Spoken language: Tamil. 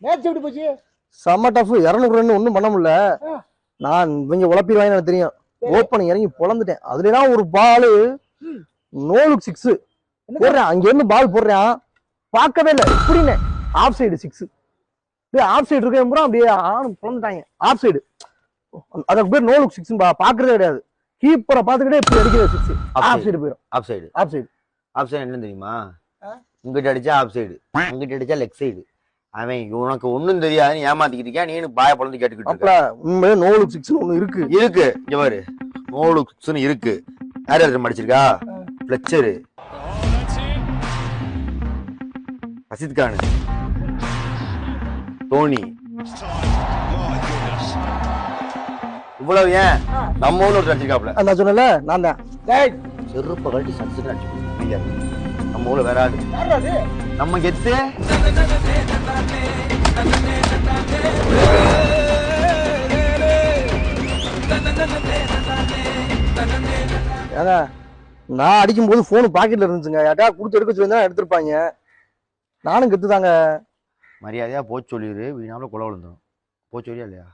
மேட்ச் எப்படி போச்சு? செம்ம டஃப். 200 ரன் ஒன்றும் பண்ண முடியல. நான் இவங்க உழப்பிடுவாங்க எனக்கு தெரியும். ஓப்பன் இறங்கி பொழந்துட்டேன். அதுலதான் ஒரு பால் நோ லுக் 6 போடுறேன். அங்க இருந்து பால் போடுறேன், பார்க்கவே இல்லை. எப்படின்னு ஆஃப் சைடு 6. ஆஃப் சைடு இருக்க பூரா அப்படியே பொழந்துட்டாங்க. ஆஃப் சைடு, அதுக்கு பேர் நோ லுக் 6 பாக்குறதே கிடையாது. கீப்பரை பார்த்துக்கிட்டே இப்படி அடிக்கிற 6 ஆஃப் சைடு போயிடும். Off side off side off side என்ன தெரியுமா? இங்கிட்ட அடிச்சா ஆஃப் சைடு, அங்கிட்ட அடிச்சா லெக் சைடு. அவன் உனக்கு ஒண்ணும் தெரியாது, ஏமாத்திக்கிட்டு இருக்கா. நீ பாய பொழந்து கேட்டுக்கிட்டு உண்மையிலே நோ லுக் 6 ஒண்ணு இருக்கு. இங்க பாரு, நோ லுக் 6 இருக்கு. யார் அடிச்சிருக்கா? பிளச்சரு, ரஷீத் கான், தோனி. இவ்வளவு ஏன் நம்ம ஊர்ல ஒரு அடிச்சிருக்காப்ல. நான் சொன்னல, நான் தான் செருப்ப கழட்டி சக்சஸ் அடிச்சு. நம்ம ஊர்ல வேற ஆடு, நம்ம கெத்து. ஏங்க நான் அடிக்கும் போது போன் பாக்கெட்ல இருந்துச்சுங்க. யார்ட்டா கொடுத்து எடுக்க சொல்லி தான் எடுத்திருப்பாங்க. நானும் கெத்துதாங்க. மரியாதையா போச்சு சொல்லிடு, வீணாவில் கொலை விழுந்துடும். போச்சு சொல்லியா இல்லையா?